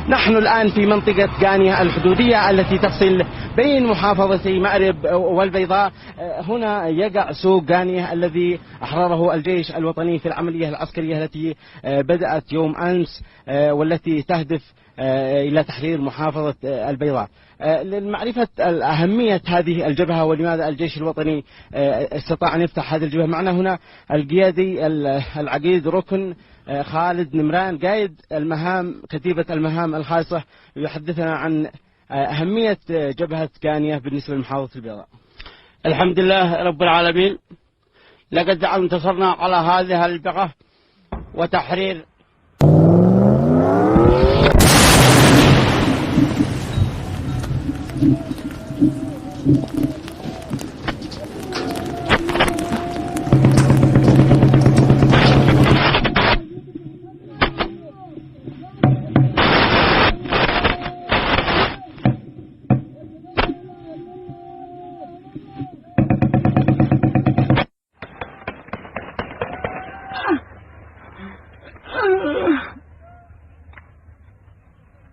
نحن الآن في منطقة غانية الحدودية التي تفصل بين محافظتي مأرب والبيضاء. هنا يقع سوق غانية الذي أحرره الجيش الوطني في العملية العسكرية التي بدأت يوم أمس والتي تهدف إلى تحرير محافظة البيضاء. لمعرفة أهمية هذه الجبهة ولماذا الجيش الوطني استطاع أن يفتح هذه الجبهة، معنا هنا القيادي العقيد ركن خالد نمران قائد المهام كتيبة المهام الخاصة، يحدثنا عن أهمية جبهة غانية بالنسبة لمحافظة البيضاء. الحمد لله رب العالمين، لقد انتصرنا على هذه البقعة وتحرير